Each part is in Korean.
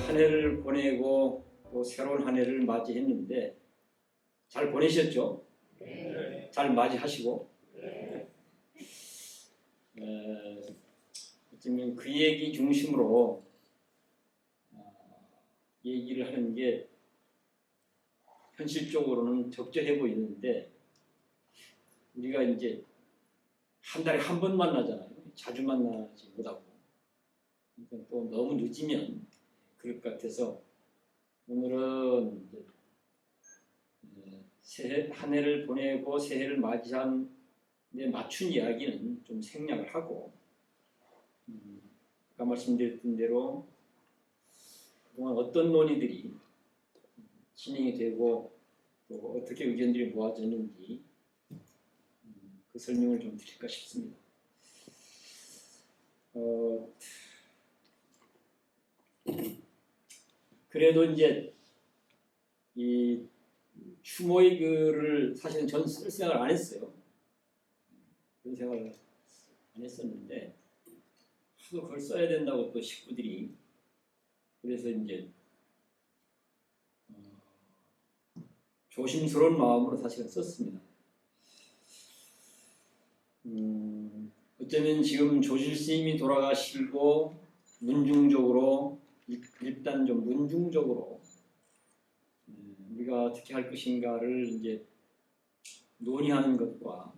한 해를 보내고 또 새로운 한 해를 맞이했는데 잘 보내셨죠? 네. 잘 맞이하시고 네. 어쩌면 그 얘기 중심으로 얘기를 하는 게 현실적으로는 적절해 보이는데 우리가 이제 한 달에 한 번 만나잖아요. 자주 만나지 못하고 그러니까 또 너무 늦으면 그럴 것 같아서 오늘은 이제 한 해를 보내고 새해를 맞이한 데 맞춘 이야기는 좀 생략을 하고 아까 말씀드렸던 대로 그동안 어떤 논의들이 진행이 되고 또 어떻게 의견들이 모아졌는지 그 설명을 좀 드릴까 싶습니다. 그래도 이제 이 추모의 글을 사실은 전 쓸 생각을 안 했어요. 그런 생각을 안 했었는데 하도 그걸 써야 된다고 또 식구들이 그래서 이제 조심스러운 마음으로 사실은 썼습니다. 어쩌면 지금 조실 스님이 돌아가시고 문중적으로 일단 좀 문중적으로 우리가 어떻게 할 것인가를 이제 논의하는 것과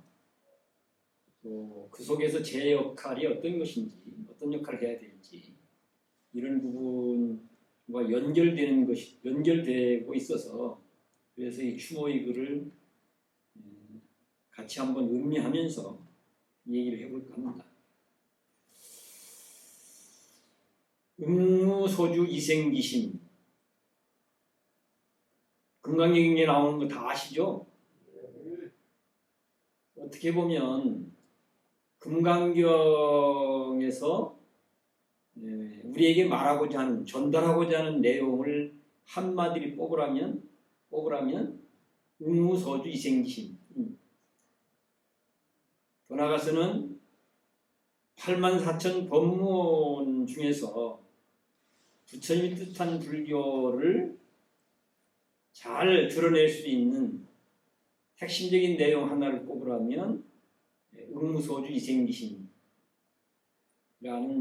또 그 속에서 제 역할이 어떤 것인지 어떤 역할을 해야 될지 이런 부분과 연결되는 것이 연결되고 있어서 그래서 이 추모의 글을 같이 한번 음미하면서 얘기를 해볼까 합니다. 응무소주 이생기심 금강경에 나오는 거 다 아시죠? 어떻게 보면 금강경에서 우리에게 말하고자 하는 전달하고자 하는 내용을 한마디로 뽑으라면 응무소주 이생기심 더 나아가서는 84,000 법문 중에서 부처님이 뜻한 불교를 잘 드러낼 수 있는 핵심적인 내용 하나를 꼽으라면 응무소주 이생기심이라는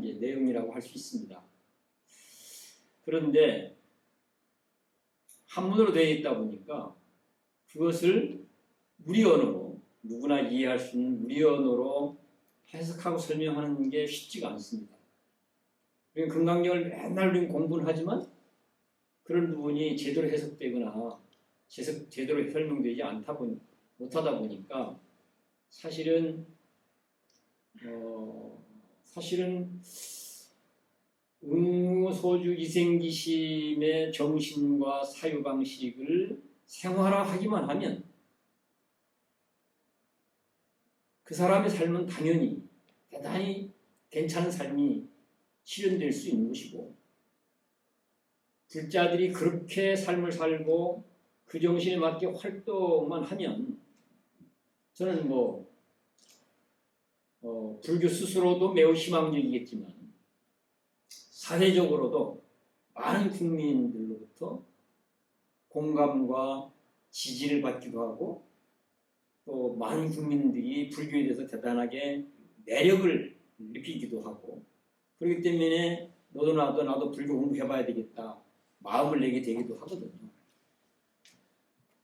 이제 내용이라고 할 수 있습니다. 그런데 한문으로 되어 있다 보니까 그것을 우리 언어로 누구나 이해할 수 있는 우리 언어로 해석하고 설명하는 게 쉽지가 않습니다. 우리는 금강경을 맨날 우리는 공부는 하지만 그런 부분이 제대로 해석되거나 제대로 설명되지 못하다 보니까 사실은 응무소주 이생기심의 정신과 사유방식을 생활화하기만 하면 그 사람의 삶은 당연히 대단히 괜찮은 삶이 실현될 수 있는 것이고 불자들이 그렇게 삶을 살고 그 정신에 맞게 활동만 하면 저는 불교 스스로도 매우 희망적이겠지만 사회적으로도 많은 국민들로부터 공감과 지지를 받기도 하고 또 많은 국민들이 불교에 대해서 대단하게 매력을 느끼기도 하고 그렇기 때문에 너도 나도 불교 공부해봐야 되겠다 마음을 내게 되기도 하거든요.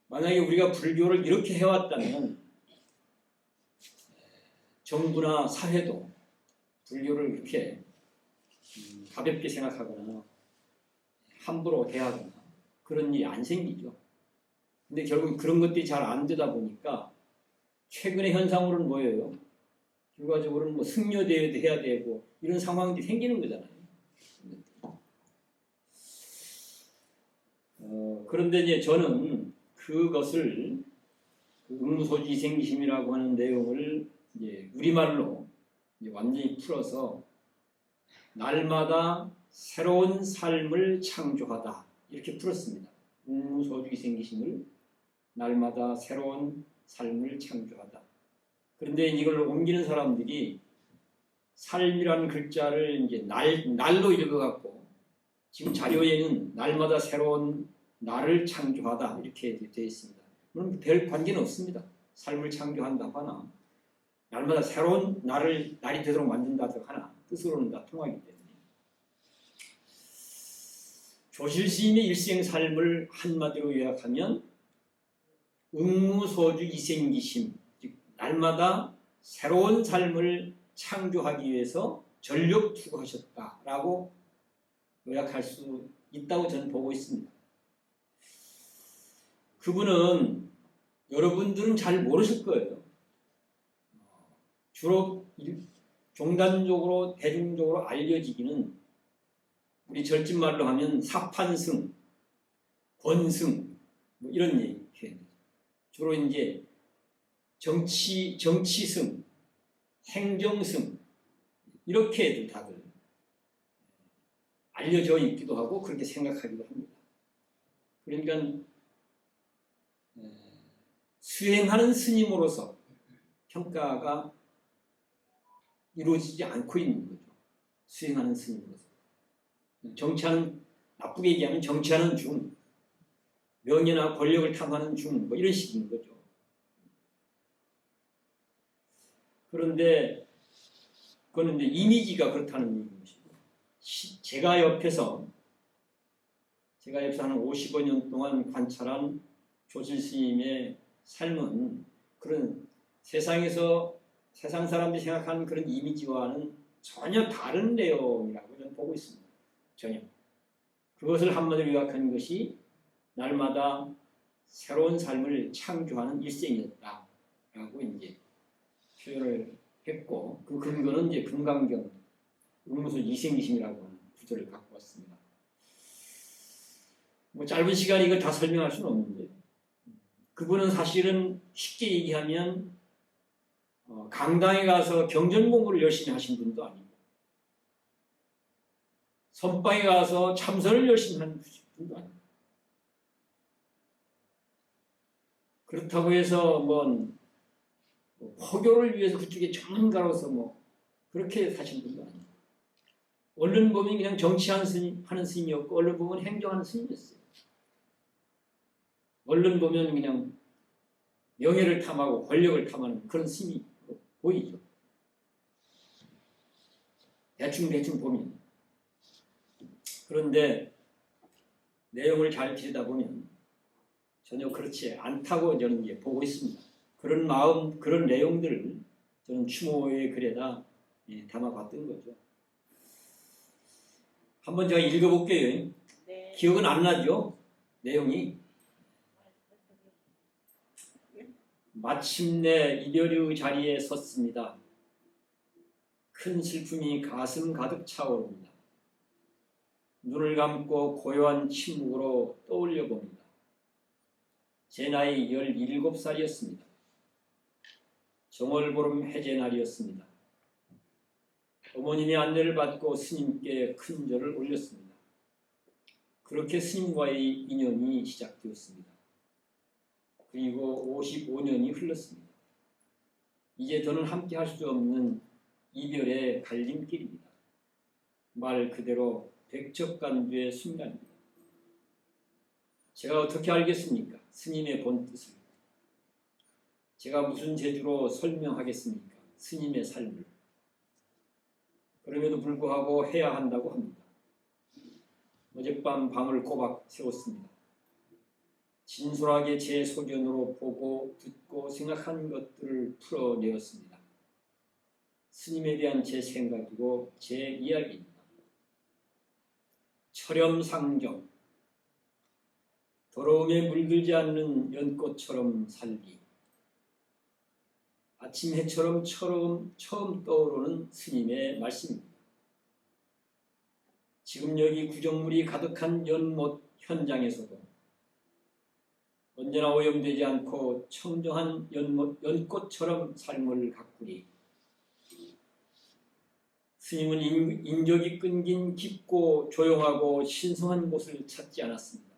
만약에 우리가 불교를 이렇게 해왔다면 정부나 사회도 불교를 이렇게 가볍게 생각하거나 함부로 대하거나 그런 일이 안 생기죠. 근데 결국 그런 것들이 잘 안 되다 보니까 최근의 현상으로는 뭐예요? 결과적으로는 승려대회도 해야 되고 이런 상황들이 생기는 거잖아요. 그런데 이제 저는 그것을 응무소주 이생기심이라고 하는 내용을 이제 우리말로 이제 완전히 풀어서 날마다 새로운 삶을 창조하다 이렇게 풀었습니다. 응무소주 이생기심을 날마다 새로운 삶을 창조하다. 그런데 이걸 옮기는 사람들이 삶이라는 글자를 이제 날로 읽어갖고 지금 자료에는 날마다 새로운 나를 창조하다 이렇게 되어 있습니다. 물론 별 관계는 없습니다. 삶을 창조한다고 하나 날마다 새로운 날이 되도록 만든다고 하나 뜻으로는 다 통하기 때문에 조실스님의 일생 삶을 한마디로 요약하면 응무소주 이생기심, 즉 날마다 새로운 삶을 창조하기 위해서 전력 투구하셨다라고 요약할 수 있다고 저는 보고 있습니다. 그분은 여러분들은 잘 모르실 거예요. 주로 종단적으로 대중적으로 알려지기는 우리 절집말로 하면 사판승, 권승 뭐 이런 표현이죠. 주로 이제 정치승, 행정승 이렇게들 다들 알려져 있기도 하고 그렇게 생각하기도 합니다. 그러니까 수행하는 스님으로서 평가가 이루어지지 않고 있는 거죠. 수행하는 스님으로서. 정치하는, 나쁘게 얘기하면 정치하는 중, 명예나 권력을 탐하는 중, 뭐 이런 식인 거죠. 그런데 그거는 이제 이미지가 그렇다는 얘기입니다. 제가 옆에서 한 55년 동안 관찰한 조실 스님의 삶은 그런 세상 사람들이 생각하는 그런 이미지와는 전혀 다른 내용이라고 저는 보고 있습니다. 전혀. 그것을 한마디로 요약하는 것이 날마다 새로운 삶을 창조하는 일생이었다라고 이제 표현을 했고 그 근거는 이제 금강경 응무소 이생기심이라고 하는 구절을 갖고 왔습니다. 뭐 짧은 시간에 이걸 다 설명할 수는 없는데 그분은 사실은 쉽게 얘기하면 강당에 가서 경전 공부를 열심히 하신 분도 아니고 선방에 가서 참선을 열심히 하는 분도 아니고 그렇다고 해서 포교를 위해서 그쪽에 전문가로서 그렇게 사신 분도 아니고 얼른 보면 그냥 정치하는 스님이었고 얼른 보면 행정하는 스님이었어요. 얼른 보면 그냥 명예를 탐하고 권력을 탐하는 그런 스님이 보이죠. 대충 보면. 그런데 내용을 잘 들여다보면 전혀 그렇지 않다고 저는 이제 보고 있습니다. 그런 마음, 그런 내용들을 저는 추모의 글에다 담아봤던 거죠. 한번 제가 읽어볼게요. 네. 기억은 안 나죠? 내용이. 마침내 이별의 자리에 섰습니다. 큰 슬픔이 가슴 가득 차오릅니다. 눈을 감고 고요한 침묵으로 떠올려 봅니다. 제 나이 17살이었습니다. 정월보름 해제날이었습니다. 어머님의 안내를 받고 스님께 큰 절을 올렸습니다. 그렇게 스님과의 인연이 시작되었습니다. 그리고 55년이 흘렀습니다. 이제 더는 함께 할 수 없는 이별의 갈림길입니다. 말 그대로 백척간두의 순간입니다. 제가 어떻게 알겠습니까? 스님의 본뜻을. 제가 무슨 재주로 설명하겠습니까? 스님의 삶을. 그럼에도 불구하고 해야 한다고 합니다. 어젯밤 밤을 꼬박 세웠습니다. 진솔하게 제 소견으로 보고 듣고 생각한 것들을 풀어내었습니다. 스님에 대한 제 생각이고 제 이야기입니다. 철염상정, 더러움에 물들지 않는 연꽃처럼 살기, 아침 해처럼 처음 떠오르는 스님의 말씀입니다. 지금 여기 구정물이 가득한 연못 현장에서도 언제나 오염되지 않고 청정한 연꽃처럼 삶을 가꾸리. 스님은 인격이 끊긴 깊고 조용하고 신성한 곳을 찾지 않았습니다.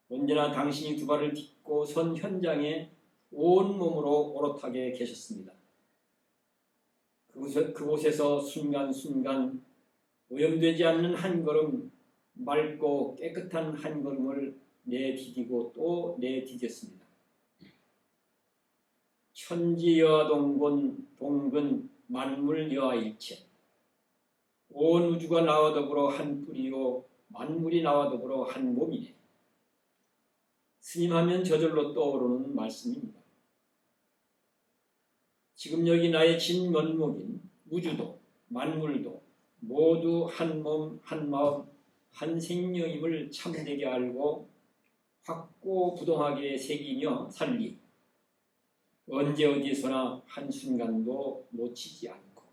언제나 당신이 두 발을 딛고 선 현장에 온몸으로 오롯하게 계셨습니다. 그곳에서 순간순간 오염되지 않는 한 걸음, 맑고 깨끗한 한 걸음을 내디디고 또 내디뎠습니다. 천지여와 동근 만물여와 일체, 온 우주가 나와 더불어 한 뿌리요 만물이 나와 더불어 한 몸이네. 스님하면 저절로 떠오르는 말씀입니다. 지금 여기 나의 진면목인 우주도 만물도 모두 한 몸, 한 마음, 한 생명임을 참되게 알고 확고부동하게 새기며 살리, 언제 어디서나 한순간도 놓치지 않고.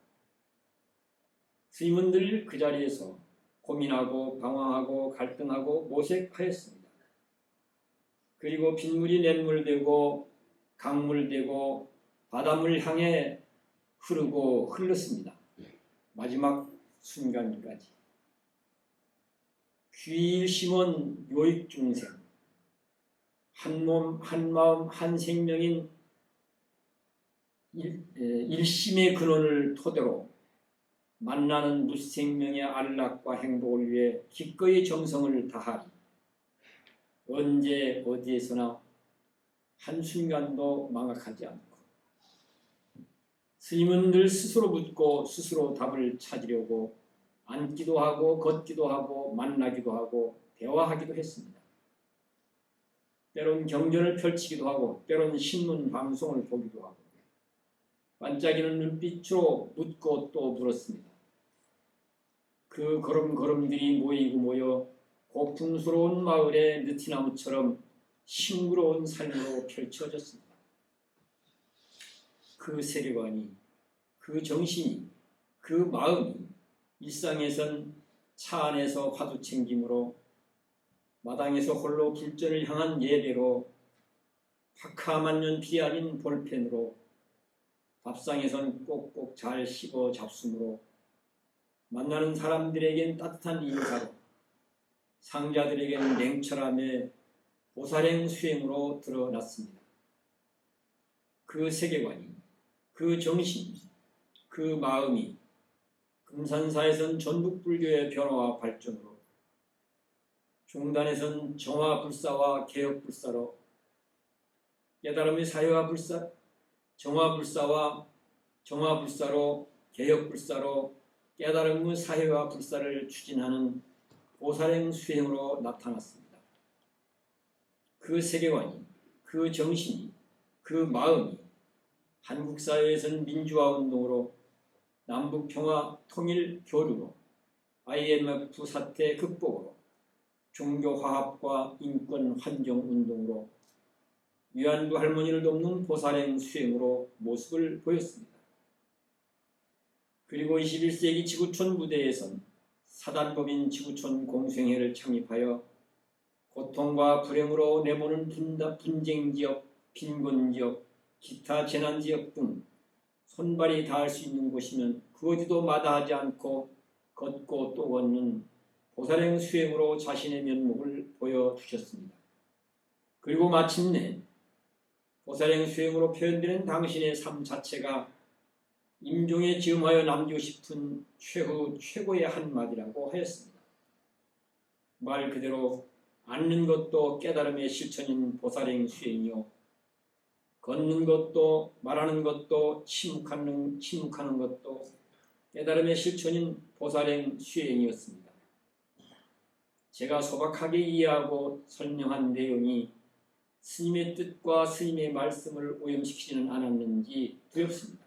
스님은 늘 그 자리에서 고민하고 방황하고 갈등하고 모색하였습니다. 그리고 빗물이 냇물되고 강물되고 바닷물 향해 흐르고 흘렀습니다. 마지막 순간까지. 귀일심원 요익중생, 한 몸, 한 마음, 한 생명인 일심의 근원을 토대로 만나는 무생명의 안락과 행복을 위해 기꺼이 정성을 다하리. 언제 어디에서나 한순간도 망각하지 않고. 스님은 늘 스스로 묻고 스스로 답을 찾으려고 앉기도 하고 걷기도 하고 만나기도 하고 대화하기도 했습니다. 때론 경전을 펼치기도 하고 때론 신문 방송을 보기도 하고 반짝이는 눈빛으로 묻고 또 물었습니다. 그 걸음걸음들이 모이고 모여 고풍스러운 마을의 느티나무처럼 싱그러운 삶으로 펼쳐졌습니다. 그 세계관이, 그 정신이, 그 마음이 일상에선 차 안에서 화두 챙김으로, 마당에서 홀로 불전을 향한 예배로, 파카만년 비 아닌 볼펜으로, 밥상에선 꼭꼭 잘 씹어 잡숨으로, 만나는 사람들에겐 따뜻한 인사로, 상자들에게는 냉철함의 보살행 수행으로 드러났습니다. 그 세계관이, 그 정신이, 그 마음이 금산사에선 전북불교의 변화와 발전으로, 중단에선 정화불사와 개혁불사로, 깨달음의 사회화불사, 정화불사와 정화불사로 개혁불사로 깨달음의 사회화불사를 추진하는 보살행 수행으로 나타났습니다. 그 세계관이, 그 정신이, 그 마음이 한국 사회에서는 민주화운동으로, 남북평화 통일 교류로, IMF 사태 극복으로, 종교화합과 인권 환경운동으로, 위안부 할머니를 돕는 보살행 수행으로 모습을 보였습니다. 그리고 21세기 지구촌 무대에선 사단법인 지구촌 공생회를 창립하여 고통과 불행으로 내모는 분쟁지역, 빈곤지역, 기타 재난지역 등 손발이 닿을 수 있는 곳이면 그 어디도 마다하지 않고 걷고 또 걷는 보살행 수행으로 자신의 면목을 보여주셨습니다. 그리고 마침내 보살행 수행으로 표현되는 당신의 삶 자체가 임종에 지음하여 남기고 싶은 최고의 한마디라고 하였습니다. 말 그대로 앉는 것도 깨달음의 실천인 보살행 수행이요, 걷는 것도 말하는 것도 침묵하는 것도 깨달음의 실천인 보살행 수행이었습니다. 제가 소박하게 이해하고 설명한 내용이 스님의 뜻과 스님의 말씀을 오염시키지는 않았는지 두렵습니다.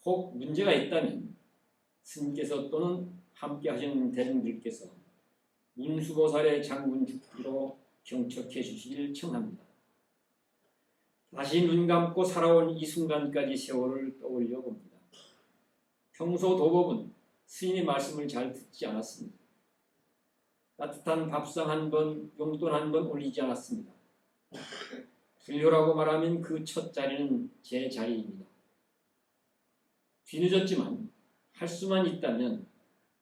혹 문제가 있다면 스님께서 또는 함께 하시는 대중들께서 운수보살의 장군 죽기로 경척해 주시길 청합니다. 다시 눈 감고 살아온 이 순간까지 세월을 떠올려 봅니다. 평소 도법은 스님의 말씀을 잘 듣지 않았습니다. 따뜻한 밥상 한 번, 용돈 한 번 올리지 않았습니다. 불교라고 말하면 그 첫 자리는 제 자리입니다. 뒤늦었지만 할 수만 있다면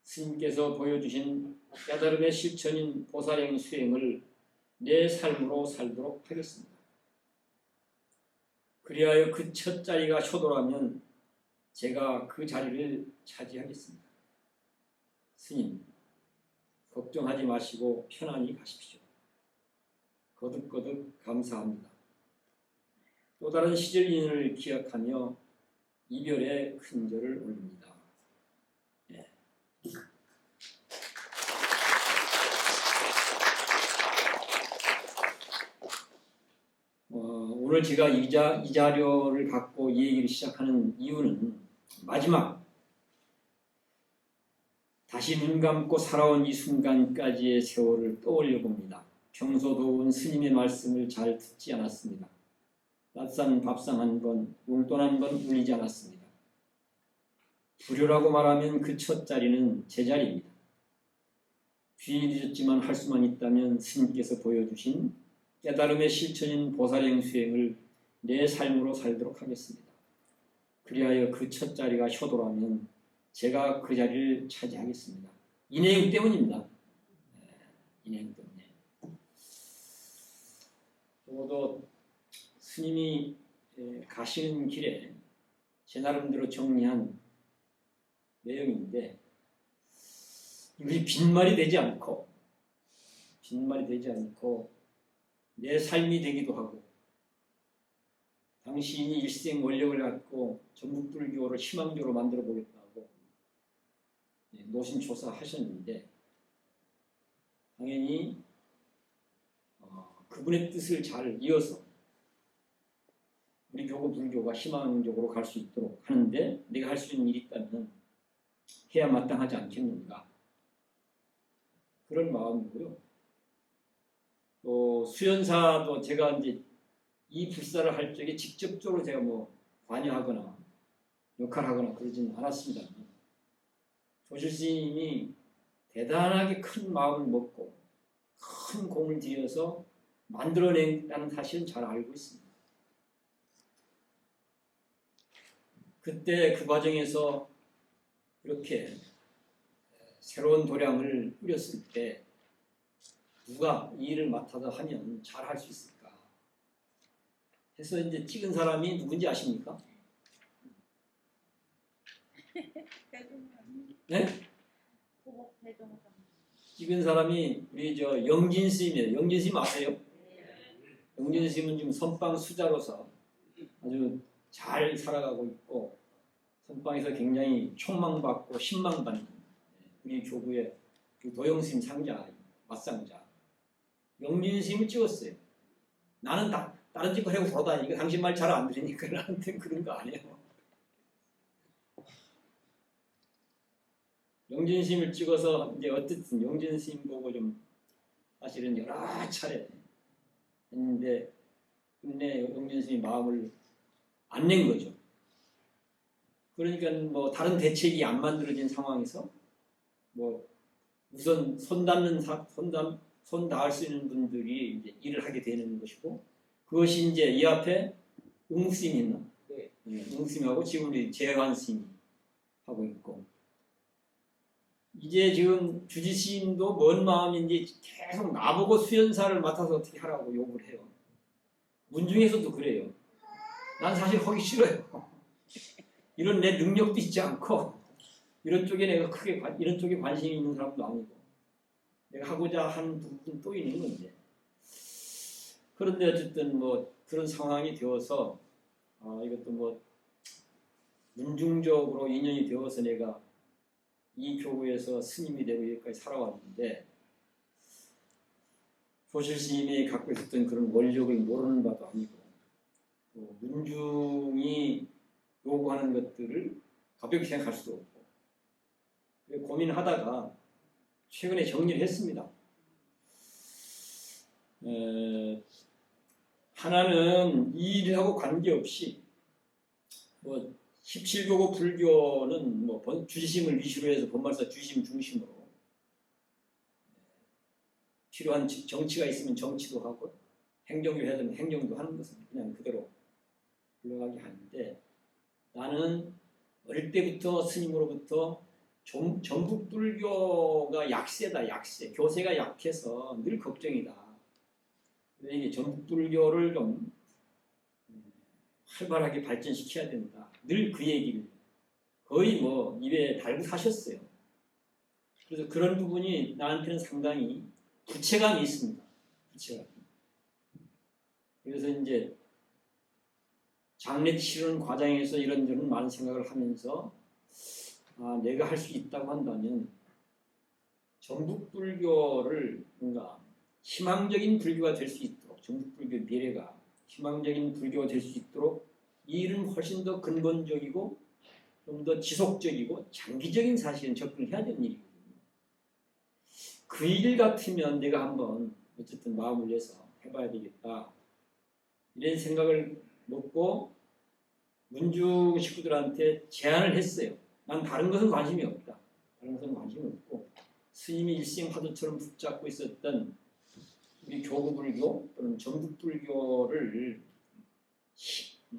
스님께서 보여주신 깨달음의 실천인 보살행 수행을 내 삶으로 살도록 하겠습니다. 그리하여 그 첫 자리가 효도라면 제가 그 자리를 차지하겠습니다. 스님, 걱정하지 마시고 편안히 가십시오. 거듭거듭 감사합니다. 또 다른 시절 인연을 기억하며 이별의 큰절을 올립니다. 네. 오늘 제가 이 자료를 갖고 이 얘기를 시작하는 이유는 마지막 다시 눈 감고 살아온 이 순간까지의 세월을 떠올려 봅니다. 평소도 스님의 말씀을 잘 듣지 않았습니다. 낯선 밥상 한 번, 용돈 한 번 울리지 않았습니다. 불효라고 말하면 그 첫 자리는 제 자리입니다. 귀히 늦었지만 할 수만 있다면 스님께서 보여주신 깨달음의 실천인 보살행 수행을 내 삶으로 살도록 하겠습니다. 그리하여 그 첫 자리가 효도라면 제가 그 자리를 차지하겠습니다. 이 내용 때문입니다. 이 내용 때문에. 저도 스님이 가시는 길에 제 나름대로 정리한 내용인데, 우리 빈말이 되지 않고 내 삶이 되기도 하고, 당신이 일생 원력을 갖고 전북불교를 희망교로 만들어 보겠다고 노심초사 하셨는데, 당연히 그분의 뜻을 잘 이어서 우리 교구 불교가 희망적으로 갈 수 있도록 하는데 내가 할 수 있는 일이 있다면 해야 마땅하지 않겠는가, 그런 마음이고요. 또 수연사도 제가 이제 이 불사를 할 적에 직접적으로 제가 뭐 관여하거나 역할하거나 그러지는 않았습니다. 조실 스님이 대단하게 큰 마음을 먹고 큰 공을 들여서 만들어낸다는 사실은 잘 알고 있습니다. 그때 그 과정에서 이렇게 새로운 도량을 꾸렸을 때 누가 이 일을 맡아서 하면 잘 할 수 있을까 해서 이제 찍은 사람이 누군지 아십니까? 네? 찍은 사람이 우리 저 영진 스님이에요. 영진 스님 아세요? 영진 스님은 지금 선방 수자로서 아주 잘 살아가고 있고, 선방에서 굉장히 촉망받고 신망받는 우리 교구의 도영스님 상자, 맞상자 영진 스님을 찍었어요. 나는 다른 짓 하려고 돌아다니니까 당신 말 잘 안 들으니까 나한테 그런 거 아니에요. 영진 스님을 찍어서 이제 어쨌든 영진 스님 보고 좀 사실은 여러 차례 했는데, 근데 영진 스님 마음을 안 낸 거죠. 그러니까 뭐 다른 대책이 안 만들어진 상황에서 뭐 우선 손 닿을 수 있는 분들이 이제 일을 하게 되는 것이고, 그것이 이제 이 앞에 응스님이 있나? 네. 응스님하고 지금 우리 재관 스님이 하고 있고, 이제 지금 주지 스님도 뭔 마음인지 계속 나보고 수연사를 맡아서 어떻게 하라고 요구를 해요. 문중에서도 그래요. 난 사실 하기 싫어요. 이런 내 능력도 있지 않고, 이런 쪽에 내가 크게 이런 쪽에 관심이 있는 사람도 아니고, 내가 하고자 하는 부분 또 있는 건데. 그런데 어쨌든 뭐 그런 상황이 되어서 이것도 뭐 문중적으로 인연이 되어서 내가 이 교구에서 스님이 되고 여기까지 살아왔는데, 조실 스님이 갖고 있었던 그런 원력을 모르는 바도 아니고, 또 문중이 요구하는 것들을 가볍게 생각할 수도 없고, 고민하다가 최근에 정리를 했습니다. 하나는 이 일하고 관계없이 뭐 17교구 불교는 뭐 주지심을 위주로 해서 본말사 주지심 중심으로 필요한 정치가 있으면 정치도 하고, 행정도 해야 되면 행정도 하는 것은 그냥 그대로 흘러가게 하는데, 나는 어릴 때부터 스님으로부터 전북 불교가 약세다, 약세. 교세가 약해서 늘 걱정이다. 이게 전북 불교를 좀 활발하게 발전시켜야 된다. 늘 그 얘기를 거의 뭐 입에 달고 사셨어요. 그래서 그런 부분이 나한테는 상당히 부채감이 있습니다. 부채감. 그래서 이제 장례 치르는 과정에서 이런저런 많은 생각을 하면서 내가 할 수 있다고 한다면 전북불교를 뭔가 희망적인 불교가 될 수 있도록, 전북불교 미래가 희망적인 불교가 될 수 있도록 이 일은 훨씬 더 근본적이고 좀 더 지속적이고 장기적인 사실은 접근을 해야 되는 일이거든요. 그 일 같으면 내가 한번 어쨌든 마음을 내서 해봐야 되겠다. 이런 생각을 먹고 문중 식구들한테 제안을 했어요. 난 다른 것은 관심이 없다. 다른 것은 관심이 없고 스님이 일생 화두처럼 붙잡고 있었던 우리 교구불교 또는 전북불교를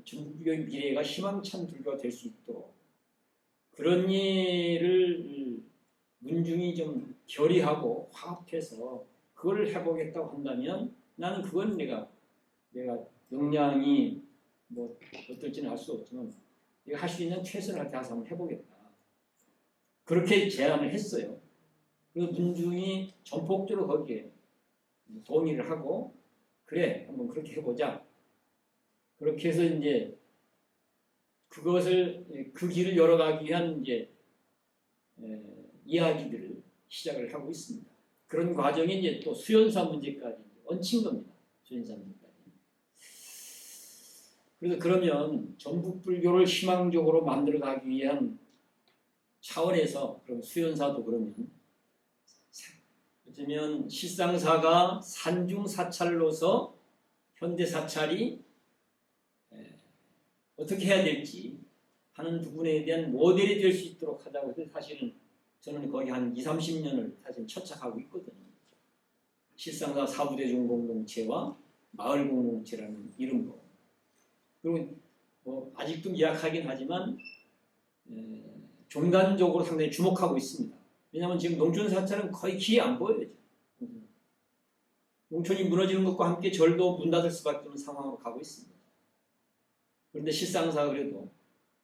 전북불교의 미래가 희망찬 불교가 될 수 있도록 그런 일을 문중이 좀 결의하고 화합해서 그걸 해보겠다고 한다면 나는 그건 내가 역량이 뭐 어떨지는 알 수 없지만 내가 할 수 있는 최선을 다해서 한번 해보겠다. 그렇게 제안을 했어요. 그래서 문중이 전폭적으로 거기에 동의를 하고 그래 한번 그렇게 해보자. 그렇게 해서 이제 그것을 그 길을 열어가기 위한 이제 이야기들을 시작을 하고 있습니다. 그런 과정이 이제 또 수연사 문제까지 얹힌 겁니다. 수연사 문제까지. 그래서 그러면 전북불교를 희망적으로 만들어가기 위한 차원에서 그럼 수연사도 그러면 어쩌면 실상사가 산중사찰로서 현대사찰이 어떻게 해야 될지 하는 부분에 대한 모델이 될 수 있도록 하자고 해서 사실은 저는 거의 한 20, 30년을 사실 처착하고 있거든요. 실상사 사부대중공동체와 마을공동체라는 이름으로. 그리고 아직도 미약하긴 하지만 종단적으로 상당히 주목하고 있습니다. 왜냐하면 지금 농촌사찰은 거의 기회 안 보여요. 농촌이 무너지는 것과 함께 절도 문 닫을 수밖에 없는 상황으로 가고 있습니다. 그런데 실상사 그래도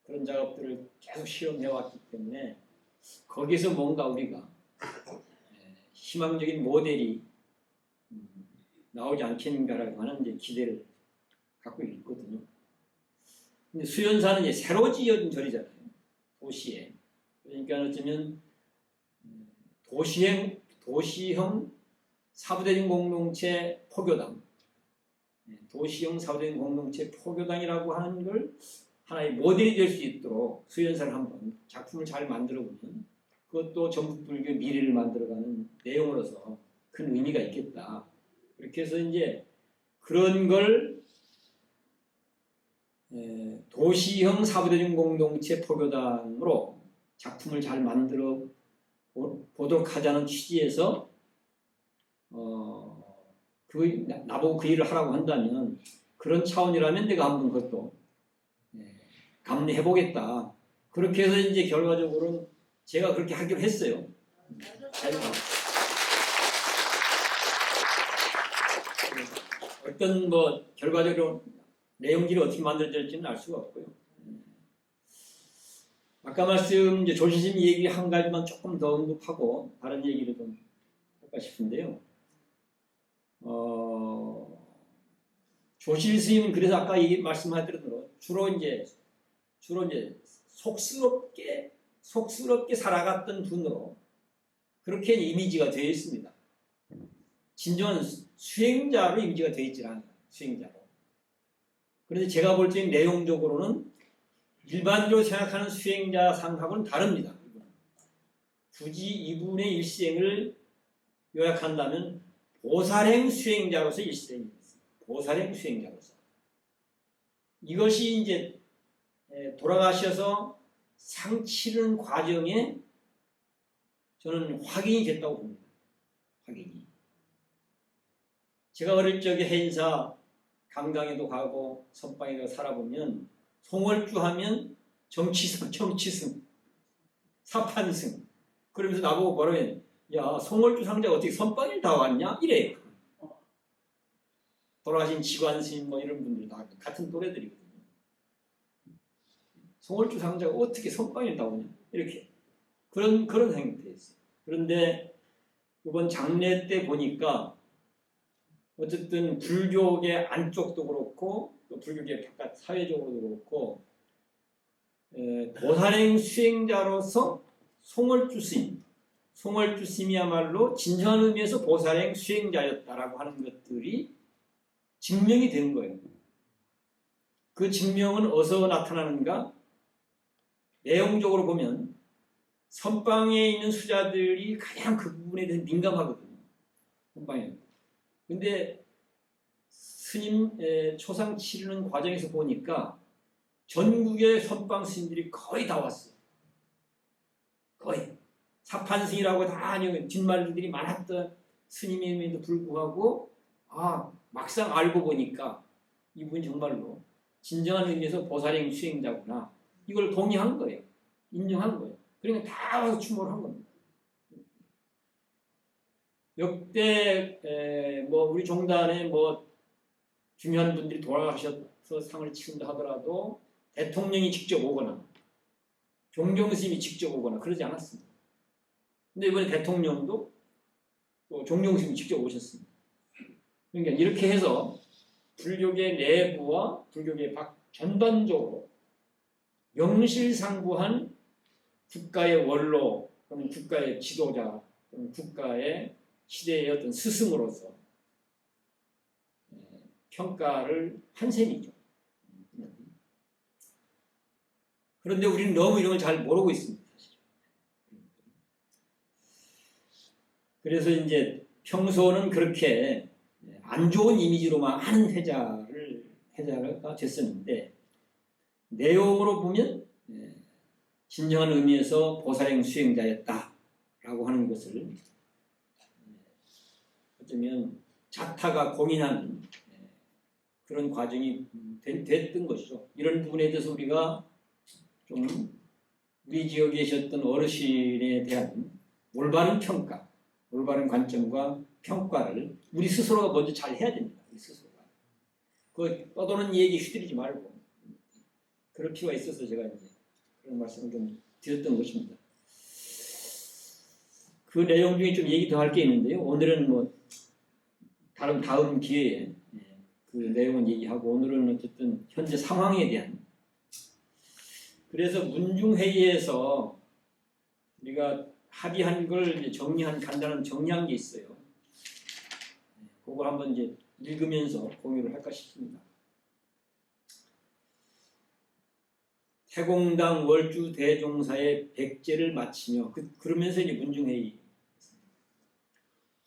그런 작업들을 계속 실험해왔기 때문에 거기서 뭔가 우리가 희망적인 모델이 나오지 않겠는가라고 하는 이제 기대를 갖고 있거든요. 근데 수연사는 이제 새로 지어진 절이잖아요. 도시에. 그러니까 어쩌면 도시형 사부대중 공동체 포교당, 도시형 사부대중 공동체 포교당이라고 하는 걸 하나의 모델이 될 수 있도록 수연사를 한번 작품을 잘 만들어보면 그것도 전북불교 미래를 만들어가는 내용으로서 큰 의미가 있겠다. 그렇게 해서 이제 그런 걸 도시형 사부대중 공동체 포교당으로 작품을 잘 만들어 보도록 하자는 취지에서 나보고 그 일을 하라고 한다면 그런 차원이라면 내가 한번 그것도 감내해보겠다. 그렇게 해서 이제 결과적으로는 제가 그렇게 하기로 했어요. 어떤 결과적으로 내용들이 어떻게 만들어질지는 알 수가 없고요. 아까 말씀 이제 조실스님 얘기 한 가지만 조금 더 언급하고 다른 얘기를 좀 할까 싶은데요. 조실스님은 그래서 아까 말씀하신 대로 주로 이제 속스럽게 살아갔던 분으로 그렇게 이미지가 되어 있습니다. 진정한 수행자로 이미지가 되어 있지 않아요. 수행자로. 그런데 제가 볼 때는 내용적으로는 일반적으로 생각하는 수행자 상하고는 다릅니다. 굳이 이분의 일생을 요약한다면 보살행 수행자로서 일생입니다. 보살행 수행자로서. 이것이 이제 돌아가셔서 상 치르는 과정에 저는 확인이 됐다고 봅니다. 확인이. 제가 어릴 적에 해인사 강당에도 가고 선방에도 살아보면 송월주 하면 정치승, 사판승. 그러면서 나보고 뭐라면 야 송월주 상자가 어떻게 선방에 다 왔냐? 이래요. 돌아가신 지관스님 이런 분들 다 같은 또래들이거든요. 송월주 상자가 어떻게 선방에 다 오냐? 이렇게 그런 행태였어요. 그런데 이번 장례 때 보니까 어쨌든 불교계 안쪽도 그렇고 또 불교계 바깥 사회적으로도 그렇고 보살행 수행자로서 송월주 스님이야말로 진정한 의미에서 보살행 수행자였다라고 하는 것들이 증명이 된 거예요. 그 증명은 어디서 나타나는가? 내용적으로 보면 선방에 있는 수자들이 가장 그 부분에 대해서 민감하거든요. 선방에. 근데 스님 초상 치르는 과정에서 보니까 전국의 선방 스님들이 거의 다 왔어요. 거의. 사판승이라고 다 뒷말들이 많았던 스님임에도 불구하고 막상 알고 보니까 이분이 정말로 진정한 의미에서 보살행 수행자구나. 이걸 동의한 거예요. 인정한 거예요. 그러니까 다 와서 추모를 한 겁니다. 역대 우리 종단에 중요한 분들이 돌아가셔서 상을 치른다 하더라도 대통령이 직접 오거나 종경스님이 직접 오거나 그러지 않았습니다. 근데 이번에 대통령도 또 종경스님이 직접 오셨습니다. 그러니까 이렇게 해서 불교계 내부와 불교계 밖 전반적으로 명실상부한 국가의 원로 또는 국가의 지도자 또는 국가의 시대의 어떤 스승으로서 평가를 한 셈이죠. 그런데 우리는 너무 이런 걸 잘 모르고 있습니다. 그래서 이제 평소는 그렇게 안 좋은 이미지로만 하는 회자가 됐었는데 내용으로 보면 진정한 의미에서 보살행 수행자였다라고 하는 것을 어쩌면 자타가 공인하는 그런 과정이 됐던 것이죠. 이런 부분에 대해서 우리가 좀 우리 지역에 계셨던 어르신에 대한 올바른 평가, 올바른 관점과 평가를 우리 스스로가 먼저 잘 해야 됩니다. 우리 스스로가. 그 떠도는 얘기 휘두르지 말고 그럴 필요가 있어서 제가 이제 그런 말씀을 좀 드렸던 것입니다. 그 내용 중에 좀 얘기 더 할 게 있는데요. 오늘은 다음 기회에 그 내용은 얘기하고 오늘은 어쨌든 현재 상황에 대한 그래서 문중회의에서 우리가 합의한 걸 이제 간단한 정리한 게 있어요. 그걸 한번 이제 읽으면서 공유를 할까 싶습니다. 태공당 월주 대종사의 백제를 마치며 그러면서 이제 문중회의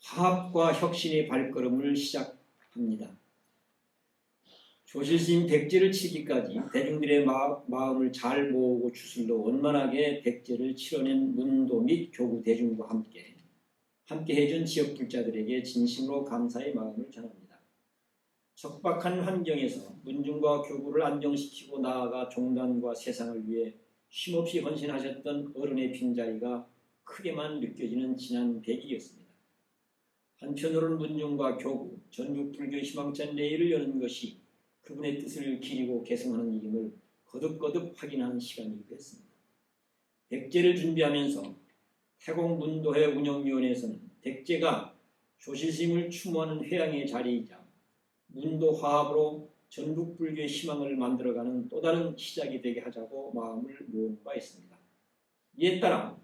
화합과 혁신의 발걸음을 시작합니다. 조실스님 백제를 치기까지 대중들의 마음을 잘 모으고 추슬러 원만하게 백제를 치러낸 문도 및 교구 대중과 함께 해준 지역 불자들에게 진심으로 감사의 마음을 전합니다. 척박한 환경에서 문중과 교구를 안정시키고 나아가 종단과 세상을 위해 쉼없이 헌신하셨던 어른의 빈자리가 크게만 느껴지는 지난 100일이었습니다. 한편으로는 문중과 교구, 전국 불교 희망찬 레일을 여는 것이 그분의 뜻을 기리고 계승하는 일임을 거듭거듭 확인하는 시간이기도 했습니다. 백제를 준비하면서 태공문도회 운영위원회에서는 백제가 조실스님을 추모하는 회양의 자리이자 문도 화합으로 전국 불교의 희망을 만들어가는 또 다른 시작이 되게 하자고 마음을 모은 바 있습니다. 이에 따라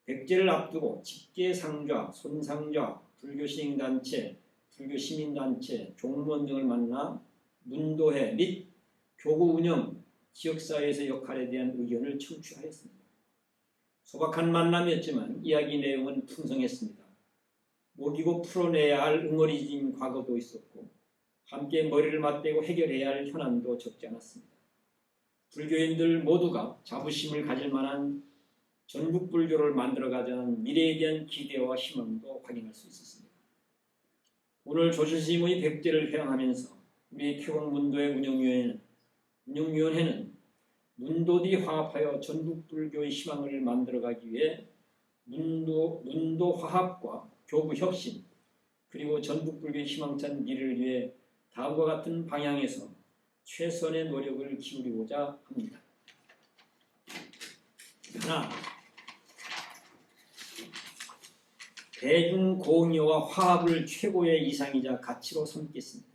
백제를 앞두고 직계상좌, 손상좌, 불교시행단체, 불교시민단체, 종무원 등을 만나 문도회 및 교구 운영, 지역사회에서 역할에 대한 의견을 청취하였습니다. 소박한 만남이었지만 이야기 내용은 풍성했습니다. 먹이고 풀어내야 할 응어리진 과거도 있었고 함께 머리를 맞대고 해결해야 할 현안도 적지 않았습니다. 불교인들 모두가 자부심을 가질 만한 전국 불교를 만들어가자는 미래에 대한 기대와 희망도 확인할 수 있었습니다. 오늘 조실스님의 백제를 회양하면서 우리 태공문도의 운영위원회는 문도디 화합하여 전국 불교의 희망을 만들어가기 위해 문도 화합과 교구 혁신 그리고 전국 불교의 희망찬 미래를 위해 다음과 같은 방향에서 최선의 노력을 기울이고자 합니다. 하나, 대중공여와 화합을 최고의 이상이자 가치로 삼겠습니다.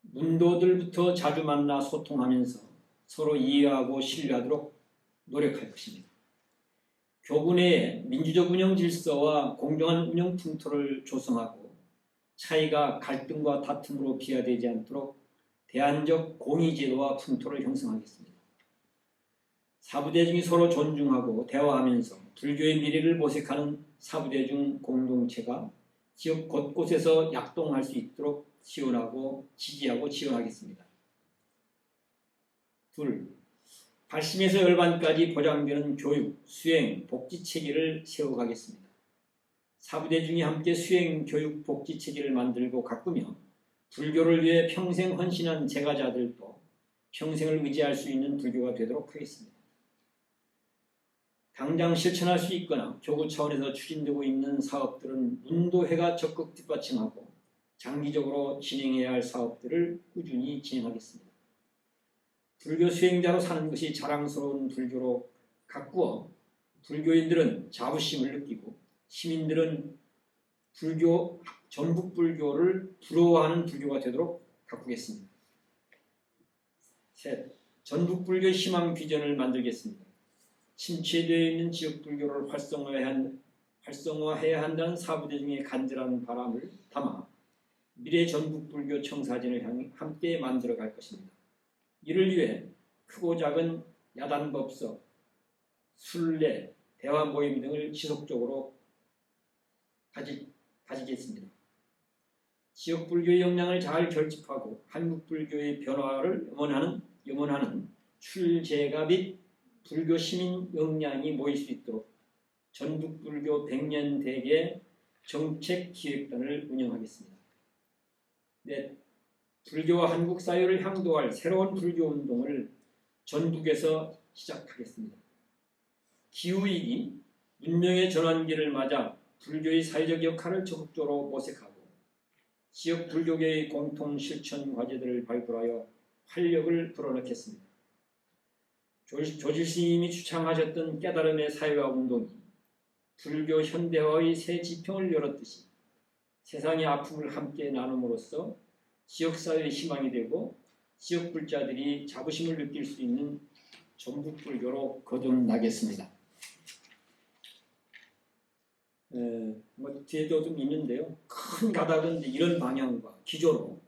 문도들부터 자주 만나 소통하면서 서로 이해하고 신뢰하도록 노력할 것입니다. 교구 내에 민주적 운영 질서와 공정한 운영 풍토를 조성하고 차이가 갈등과 다툼으로 비화되지 않도록 대안적 공의제도와 풍토를 형성하겠습니다. 사부대중이 서로 존중하고 대화하면서 불교의 미래를 모색하는 사부대중 공동체가 지역 곳곳에서 약동할 수 있도록 지원하고 지지하고 지원하겠습니다. 둘, 발심에서 열반까지 보장되는 교육, 수행, 복지 체계를 세워가겠습니다. 사부대중이 함께 수행, 교육, 복지 체계를 만들고 가꾸며 불교를 위해 평생 헌신한 제가자들도 평생을 의지할 수 있는 불교가 되도록 하겠습니다. 당장 실천할 수 있거나 교구 차원에서 추진되고 있는 사업들은 문도회가 적극 뒷받침하고 장기적으로 진행해야 할 사업들을 꾸준히 진행하겠습니다. 불교 수행자로 사는 것이 자랑스러운 불교로 가꾸어 불교인들은 자부심을 느끼고 시민들은 전국 불교를 부러워하는 불교가 되도록 가꾸겠습니다. 셋, 전국 불교 희망 비전을 만들겠습니다. 침체되어 있는 지역 불교를 활성화해야 한다는 사부대중의 간절한 바람을 담아 미래 전국 불교 청사진을 함께 만들어갈 것입니다. 이를 위해 크고 작은 야단법석, 순례, 대화 모임 등을 지속적으로 가지겠습니다. 지역 불교의 역량을 잘 결집하고 한국 불교의 변화를 염원하는 출제가 및 불교 시민 역량이 모일 수 있도록 전국 불교 100년 대계 정책 기획단을 운영하겠습니다. 넷, 불교와 한국 사회를 향도할 새로운 불교 운동을 전국에서 시작하겠습니다. 기후위기, 문명의 전환기를 맞아 불교의 사회적 역할을 적극적으로 모색하고 지역 불교계의 공통 실천 과제들을 발굴하여 활력을 불어넣겠습니다. 조질 스님이 주창하셨던 깨달음의 사회화 운동이 불교 현대화의 새 지평을 열었듯이 세상의 아픔을 함께 나눔으로써 지역사회의 희망이 되고 지역 불자들이 자부심을 느낄 수 있는 전국 불교로 거듭나겠습니다. 뒤에도 좀 있는데요. 큰 가닥은 이런 방향과 기조로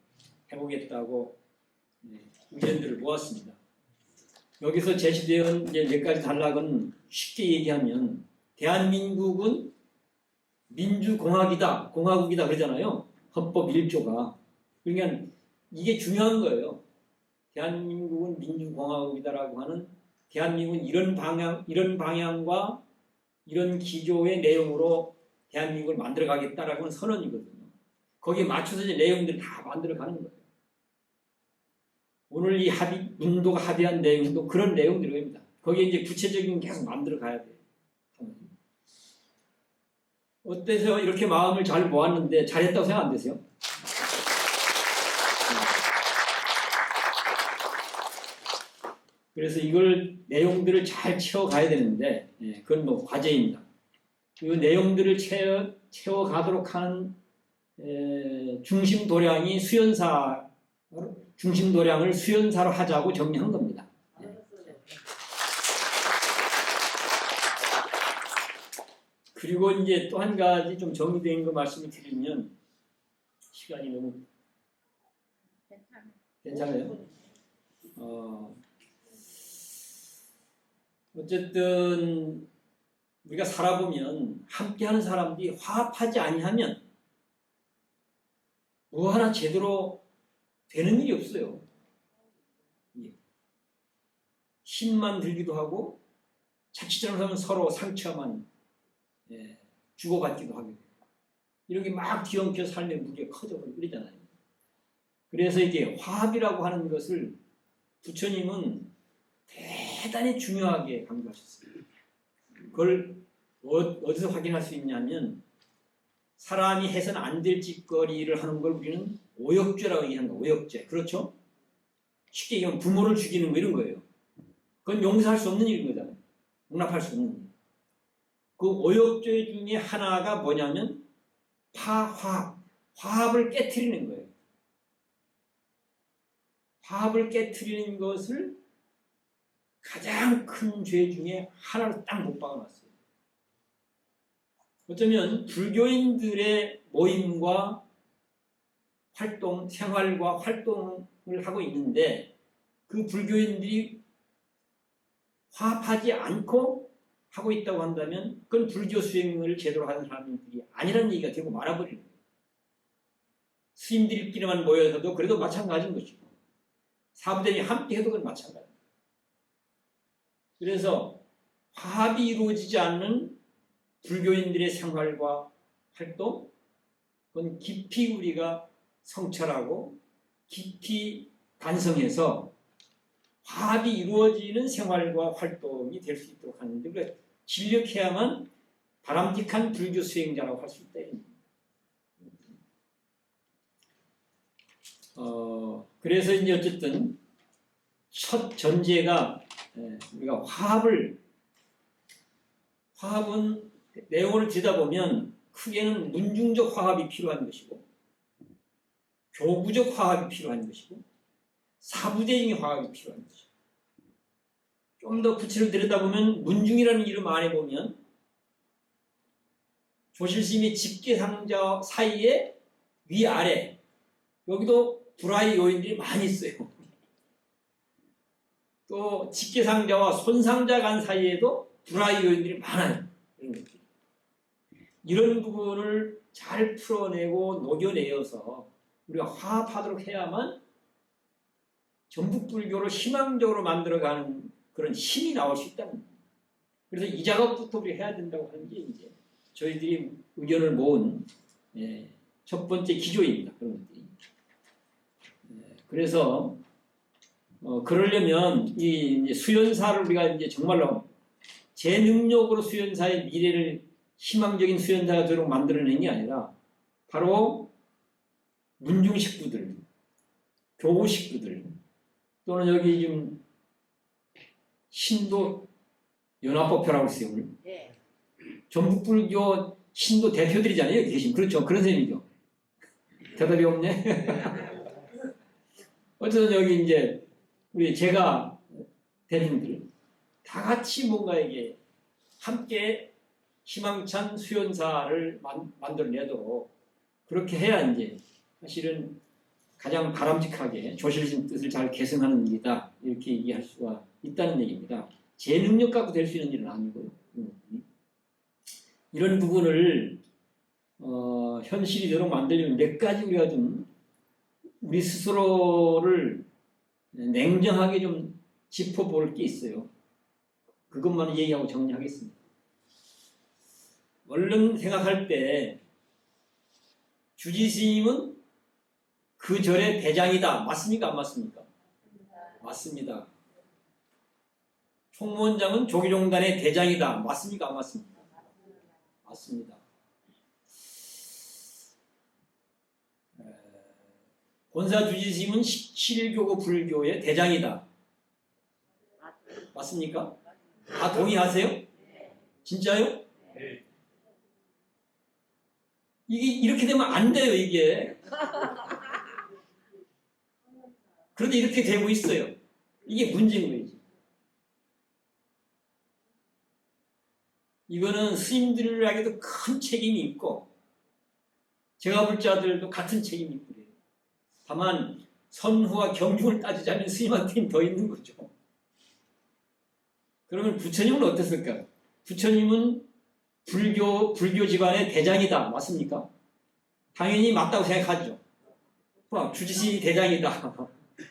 해보겠다고 의견들을 모았습니다. 여기서 제시되어 이제 몇 가지 단락은 쉽게 얘기하면 대한민국은 민주공화국이다 그러잖아요. 헌법 1조가. 그러니까 이게 중요한 거예요. 대한민국은 민주공화국이다라고 하는 대한민국은 이런 방향과 이런 기조의 내용으로 대한민국을 만들어가겠다라고 하는 선언이거든요. 거기에 맞춰서 이제 내용들을 다 만들어가는 거예요. 오늘 이 문도가 합의한 내용도 그런 내용들입니다. 거기에 이제 구체적인 계속 만들어 가야 돼요. 어때서 이렇게 마음을 잘 모았는데 잘했다고 생각 안 되세요? 그래서 이걸 내용들을 잘 채워가야 되는데 그건 뭐 과제입니다. 이 내용들을 채워가도록 하는 중심 도량을 수연사로 하자고 정리한 겁니다. 그리고 이제 또 한 가지 좀 정리된 거 말씀을 드리면 시간이 너무 괜찮아요? 어쨌든 우리가 살아보면 함께하는 사람들이 화합하지 아니하면 뭐 하나 제대로 되는 일이 없어요. 힘만 들기도 하고 자칫 잘못하면 서로 상처만 주고받기도 하게 돼요. 이렇게 막 뒤엉켜 삶의 무게가 커져버리고 그러잖아요. 그래서 이게 화합이라고 하는 것을 부처님은 대단히 중요하게 강조하셨습니다. 그걸 어디서 확인할 수 있냐면 사람이 해서는 안 될 짓거리를 하는 걸 우리는 오역죄라고 얘기하는 거예요. 오역죄. 그렇죠? 쉽게 얘기하면 부모를 죽이는 거 이런 거예요. 그건 용서할 수 없는 일인 거잖아요. 용납할 수 없는 일. 그 오욕조의 중에 하나가 뭐냐면 화합을 깨트리는 거예요. 화합을 깨트리는 것을 가장 큰 죄 중에 하나로 딱 못 박아놨어요. 어쩌면 불교인들의 모임과 활동, 생활과 활동을 하고 있는데 그 불교인들이 화합하지 않고 하고 있다고 한다면 그건 불교 수행을 제대로 하는 사람들이 아니라는 얘기가 되고 말아버리는 거예요. 스님들끼리만 모여서도 그래도 마찬가지인 것이고 사부들이 함께 해도 그건 마찬가지입니다. 그래서 화합이 이루어지지 않는 불교인들의 생활과 활동, 그건 깊이 우리가 성찰하고 깊이 반성해서 화합이 이루어지는 생활과 활동이 될 수 있도록 하는데 그러니까 진력해야만 바람직한 불교 수행자라고 할 수 있다. 그래서 이제 어쨌든 첫 전제가 우리가 화합은 내용을 들여다보면 크게는 문중적 화합이 필요한 것이고 교구적 화합이 필요한 것이고 사부적인 화합이 필요한 것이고 좀 더 구체로 들여다보면 문중이라는 이름 안에 보면 조실스님의 직계상자 사이에 위아래 여기도 불화의 요인들이 많이 있어요. 또 직계상자와 손상자 간 사이에도 불화의 요인들이 많아요. 이런 부분을 잘 풀어내고 녹여내어서 우리가 화합하도록 해야만 전북불교를 희망적으로 만들어가는 그런 힘이 나올 수 있다는 거예요. 그래서 이 작업부터 우리 해야 된다고 하는 게 이제 저희들이 의견을 모은 첫 번째 기조입니다. 그런 것들이. 그래서 그러려면 이 이제 수연사를 우리가 이제 정말로 제 능력으로 수연사의 미래를 희망적인 수연사가 되도록 만들어낸 게 아니라 바로 문중 식구들, 교우 식구들 또는 여기 지금 신도 연합법회라고 있어요. 오늘. 네. 전북불교 신도 대표들이잖아요. 여기 계신. 그렇죠. 그런 셈이죠. 대답이 없네. 어쨌든 여기 이제 우리 제가 대중들 다 같이 뭔가 이게 함께 희망찬 수연사를 만들어내도록 그렇게 해야 이제 사실은 가장 바람직하게 조실신 뜻을 잘 계승하는 일이다 이렇게 얘기할 수가 있다는 얘기입니다. 제 능력 갖고 될 수 있는 일은 아니고요. 이런 부분을 현실이 되도록 만들려면 몇 가지 우리가 좀 우리 스스로를 냉정하게 좀 짚어볼 게 있어요. 그것만 얘기하고 정리하겠습니다. 얼른 생각할 때 주지스님은 그 절의 대장이다. 맞습니까? 안 맞습니까? 맞습니다. 총무원장은 조기종단의 대장이다. 맞습니까? 안 맞습니까? 맞습니다. 본사 주지스님은 17교구 불교의 대장이다. 맞습니까? 다 동의하세요? 진짜요? 이게 이렇게 되면 안 돼요, 이게. 그런데 이렇게 되고 있어요. 이게 문제인 거예요. 이거는 스님들에게도 큰 책임이 있고 제가 볼 자들도 같은 책임이 있고 그래요. 다만 선후와 경중을 따지자면 스님한테는 더 있는 거죠. 그러면 부처님은 어땠을까요? 부처님은 불교 집안의 대장이다. 맞습니까? 당연히 맞다고 생각하죠. 주지시 대장이다.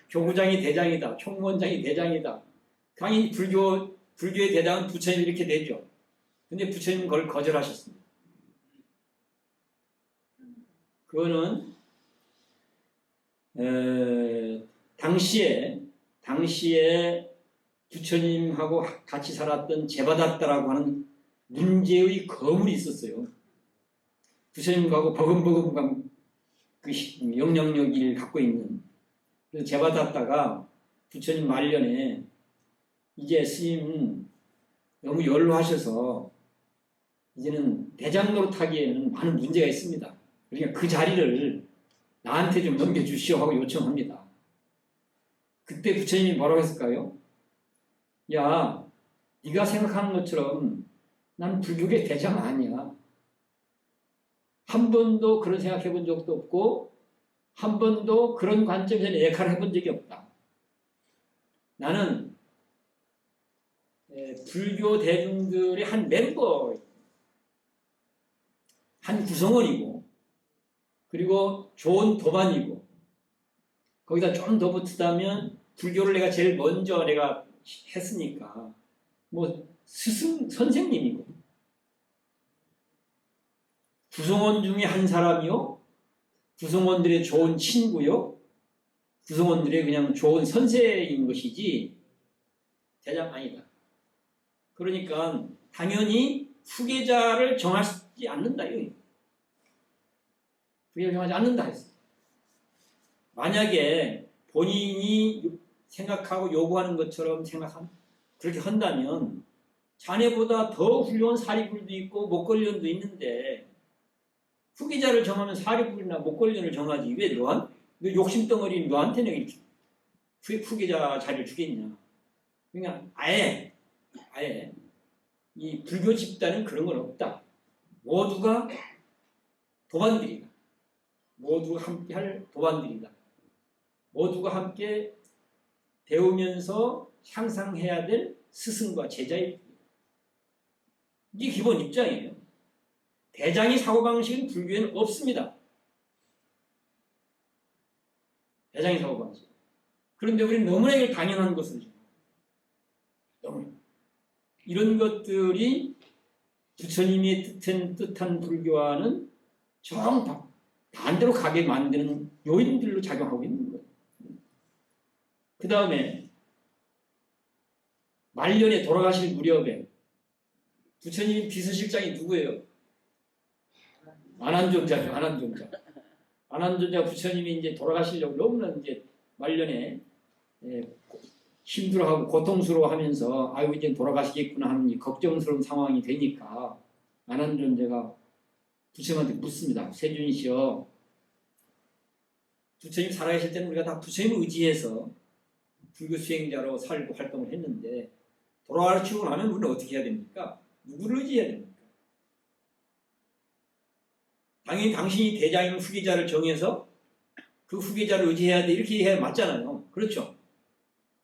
교구장이 대장이다. 총무원장이 대장이다. 당연히 불교의 대장은 부처님 이렇게 되죠. 근데 부처님은 그걸 거절하셨습니다. 그거는 당시에 부처님하고 같이 살았던 제바다따라고 하는 문제의 거물이 있었어요. 부처님하고 버금버금 그 영향력을 갖고 있는. 그래서 제바다따가 부처님 말년에 이제 스님 너무 연로하셔서 이제는 대장 노릇하기에는 많은 문제가 있습니다. 그러니까 그 자리를 나한테 좀 넘겨주시오 하고 요청합니다. 그때 부처님이 뭐라고 했을까요? 야, 네가 생각하는 것처럼 난 불교계 대장 아니야. 한 번도 그런 생각해 본 적도 없고 한 번도 그런 관점에서 역할을 해본 적이 없다. 나는 불교 대중들의 한 멤버, 한 구성원이고 그리고 좋은 도반이고 거기다 좀 더 붙으다면 불교를 내가 제일 먼저 내가 했으니까 뭐 스승 선생님이고 구성원 중에 한 사람이요, 구성원들의 좋은 친구요, 구성원들의 그냥 좋은 선생인 것이지 대장 아니다. 그러니까 당연히 후계자를 정하지 않는다. 후계자를 정하지 않는다 했어. 만약에 본인이 생각하고 요구하는 것처럼 그렇게 한다면 자네보다 더 훌륭한 사리불도 있고 목걸련도 있는데 후계자를 정하면 사리불이나 목걸련을 정하지 왜 너 욕심덩어리 너한테는 이렇게 후계자 자리를 주겠냐. 그러니까 아예 이 불교 집단은 그런 건 없다. 모두가 도반들이다. 모두가 함께 할 도반들이다. 모두가 함께 배우면서 향상해야 될 스승과 제자입니다. 이게 기본 입장이에요. 대장의 사고방식은 불교에는 없습니다. 대장의 사고방식. 그런데 우리는 너무나 이걸 당연한 것을 너무 이런 것들이 부처님이 뜻한 불교와는 정 반대로 가게 만드는 요인들로 작용하고 있는 거예요. 그 다음에 말년에 돌아가실 무렵에 부처님 비서실장이 누구예요? 안한존자죠. 안한존자 부처님이 이제 돌아가시려고 너무나 이제 말년에 힘들어하고 고통스러워하면서 아이고 이제 돌아가시겠구나 하는 걱정스러운 상황이 되니까 안한존자가 부처님한테 묻습니다. 세준이시여, 부처님 살아계실 때는 우리가 다 부처님을 의지해서 불교 수행자로 살고 활동을 했는데 돌아가시고 나면 우리는 어떻게 해야 됩니까? 누구를 의지해야 됩니까? 당연히 당신이 대장이면 후계자를 정해서 그 후계자를 의지해야 돼 이렇게 해야 맞잖아요. 그렇죠?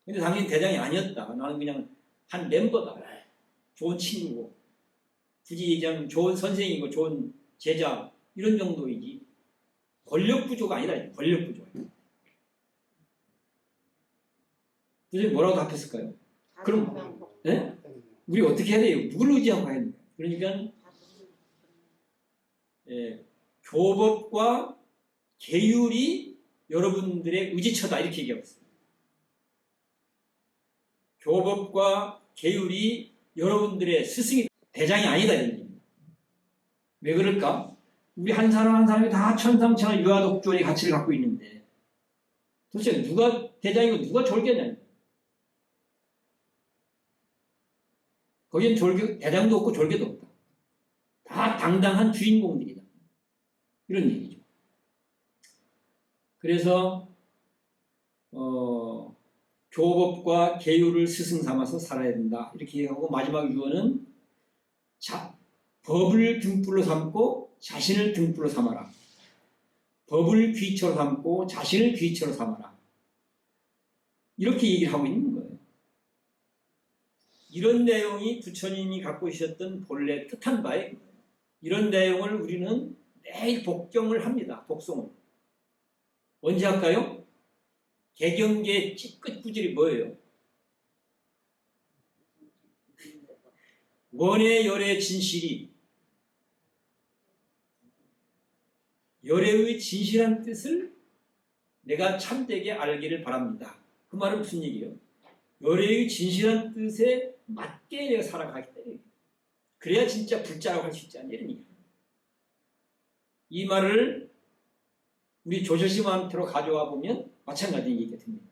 근데 당신이 대장이 아니었다. 나는 그냥 한 멤버다. 좋은 친구고 굳이 얘기하면 좋은 선생이고 좋은 제자 이런 정도이지 권력 구조가 아니다. 권력 구조. 도대체 뭐라고 답했을까요? 그럼 네? 우리 어떻게 해야 돼요? 누구를 의지하고 해야 됩니까? 그러니까 교법과 계율이 여러분들의 의지처다 이렇게 얘기하고 있습니다. 교법과 계율이 여러분들의 스승이 대장이 아니다 이런 얘기입니다. 왜 그럴까? 우리 한 사람 한 사람이 다 천상천하 유아독존의 가치를 갖고 있는데 도대체 누가 대장이고 누가 졸개냐? 거기엔 대장도 없고 졸개도 없다. 다 당당한 주인공들이다. 이런 얘기죠. 그래서 교법과 계율을 스승 삼아서 살아야 된다. 이렇게 얘기하고 마지막 유언은 법을 등불로 삼고 자신을 등불로 삼아라. 법을 귀처로 삼고 자신을 귀처로 삼아라. 이렇게 얘기를 하고 있는 거예요. 이런 내용이 부처님이 갖고 계셨던 본래 뜻한 바에 이런 내용을 우리는 매일 독경을 합니다. 독송을. 언제 할까요? 개경계의 찌끝 구절이 뭐예요? 원의 열의 진실이 열애의 진실한 뜻을 내가 참되게 알기를 바랍니다. 그 말은 무슨 얘기예요? 열애의 진실한 뜻에 맞게 내가 살아가겠다. 그래야 진짜 불자라고 할 수 있지 않냐 이런 얘기예요. 이 말을 우리 조실심한테로 가져와 보면 마찬가지 얘기가 됩니다.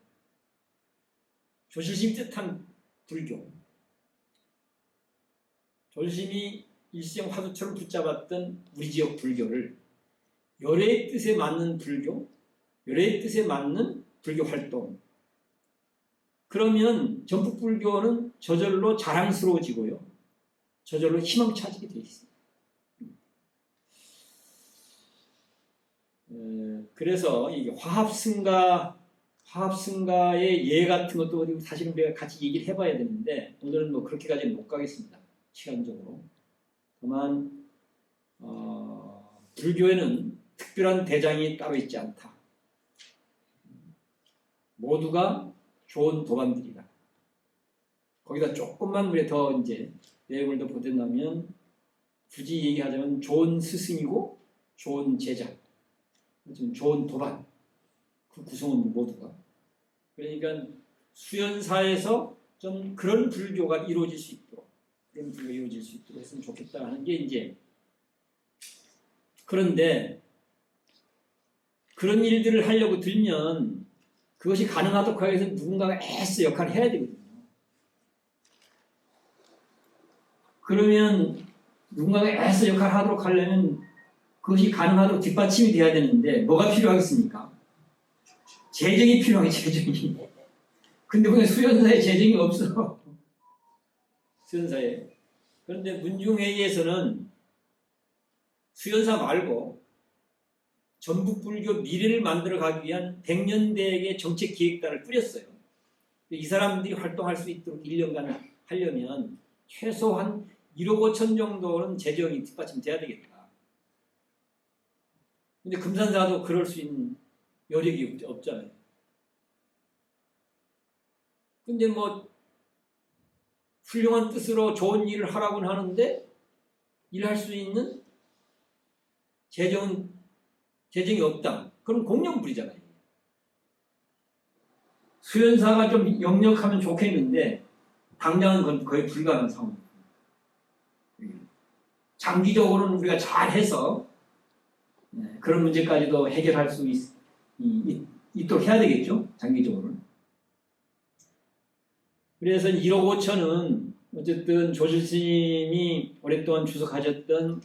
조실심 뜻한 불교. 조실심이 일생 화두처럼 붙잡았던 우리 지역 불교를 열애의 뜻에 맞는 불교, 열애의 뜻에 맞는 불교 활동. 그러면 전북 불교는 저절로 자랑스러워지고요. 저절로 희망차지게 되어 있습니다. 그래서 이게 화합승가의 예 같은 것도 사실은 우리가 같이 얘기를 해봐야 되는데 오늘은 뭐 그렇게까지는 못 가겠습니다. 시간적으로. 다만 불교에는 특별한 대장이 따로 있지 않다. 모두가 좋은 도반들이다. 거기다 조금만 우리 더 이제 내용을 더 보탠다면 굳이 얘기하자면 좋은 스승이고 좋은 제자, 좀 좋은 도반, 그 구성원 모두가. 그러니까 수연사에서 좀 그런 불교가 이루어질 수 있도록, 그런 불교가 이루어질 수 있도록 했으면 좋겠다 하는 게 이제. 그런데 그런 일들을 하려고 들면 그것이 가능하도록 하기 위해서 누군가가 애써 역할을 해야 되거든요. 그러면 누군가가 애써 역할을 하도록 하려면 그것이 가능하도록 뒷받침이 돼야 되는데 뭐가 필요하겠습니까? 재정이 필요하게, 재정이. 근데 그냥 수연사에 재정이 없어. 수연사에. 그런데 문중회의에서는 수연사 말고 전북불교 미래를 만들어 가기 위한 100년대의 정책 기획단을 꾸렸어요. 이 사람들이 활동할 수 있도록 1년간 하려면 최소한 1억 5천 정도는 재정이 뒷받침돼야 되겠다. 근데 금산사도 그럴 수 있는 여력이 없잖아요. 근데 뭐 훌륭한 뜻으로 좋은 일을 하라고는 하는데 일할 수 있는 재정이 없다. 그럼 공룡불이잖아요. 수연사가 좀 역력하면 좋겠는데 당장은 그건 거의 불가능한 상황입니다. 장기적으로는 우리가 잘해서 그런 문제까지도 해결할 수 있도록 해야 되겠죠. 장기적으로는. 그래서 1억 5천은 어쨌든 조실스님이 오랫동안 주석하셨던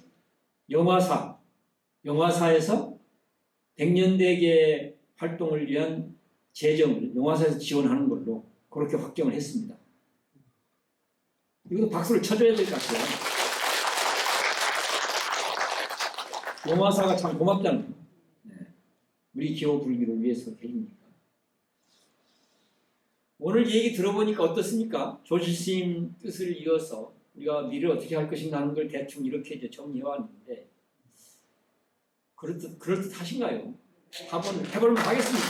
영화사에서 100년대계 활동을 위한 재정을 영화사에서 지원하는 걸로 그렇게 확정을 했습니다. 이것도 박수를 쳐줘야 될 것 같아요. 영화사가 참 고맙잖아요. 우리 기호 불기를 위해서 해주니까. 오늘 얘기 들어보니까 어떻습니까? 조실스님 뜻을 이어서 우리가 미래를 어떻게 할 것인가 하는 걸 대충 이렇게 이제 정리해왔는데 그럴듯 하신가요? 한번 해보면 하겠습니다.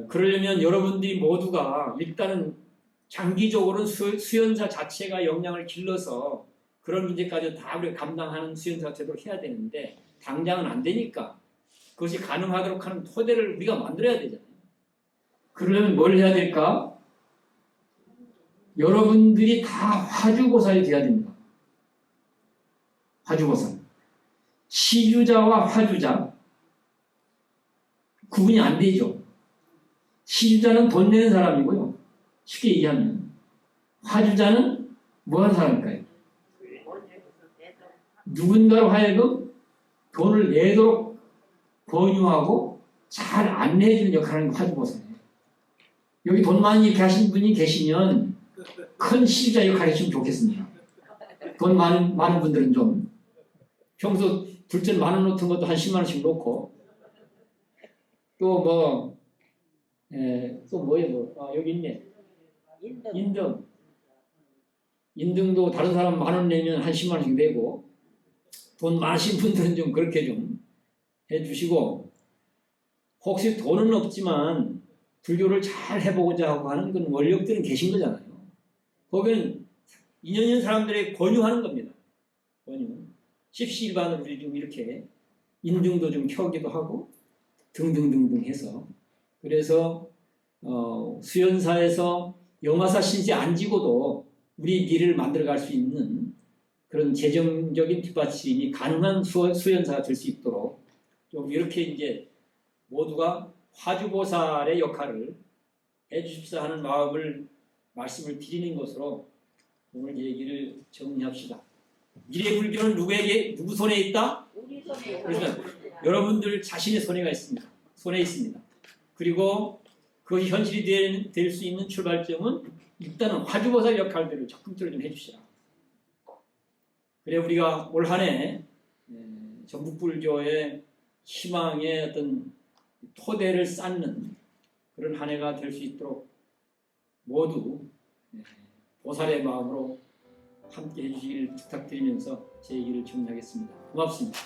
그러려면 여러분들이 모두가 일단은 장기적으로는 수연사 자체가 역량을 길러서 그런 문제까지 다 우리가 감당하는 수연사가 되도록 해야 되는데 당장은 안 되니까 그것이 가능하도록 하는 토대를 우리가 만들어야 되잖아요. 그러려면 뭘 해야 될까? 여러분들이 다 화주보살이 되어야 됩니다. 화주보살. 시주자와 화주자 구분이 안 되죠. 시주자는 돈 내는 사람이고요. 쉽게 얘기하면 화주자는 뭐 하는 사람일까요? 누군가로 하여금 돈을 내도록 권유하고 잘 안내해주는 역할을 하는 화주보살이에요. 여기 돈 많이 이렇게 하신 분이 계시면 큰 시주자 역할 해주시면 좋겠습니다. 돈 많은 분들은 좀 평소 둘째 10,000원 넣던 것도 한 10만 원씩 놓고 또 뭐예요? 여기 있네. 인등도 다른 사람 10,000원 내면 한 10만 원씩 내고 돈 많으신 분들은 좀 그렇게 좀 해주시고 혹시 돈은 없지만 불교를 잘 해보고자 하고 하는 그런 원력들은 계신 거잖아요. 거기는 인연 있는 사람들에게 권유하는 겁니다. 권유. 십시일반으로 우리 좀 이렇게 인등도 좀 켜기도 하고 등등등등 해서 그래서 수연사에서 영화사 신세 안 지고도 우리 미래를 만들어갈 수 있는 그런 재정적인 뒷받침이 가능한 수연사가 될 수 있도록 좀 이렇게 이제 모두가 화주보살의 역할을 해주십사 하는 마음을 말씀을 드리는 것으로 오늘 얘기를 정리합시다. 미래불교는 누구 손에 있다? 우리 손에 그러니까 여러분들 자신의 손에 있습니다. 그리고 그 현실이 될 수 있는 출발점은 일단은 화두보살 역할들을 적극적으로 좀 해주시라. 그래 우리가 올 한해 전북불교의 희망의 어떤 토대를 쌓는 그런 한 해가 될 수 있도록 모두 보살의 마음으로 함께 해주시기를 부탁드리면서 제 얘기를 정리하겠습니다. 고맙습니다.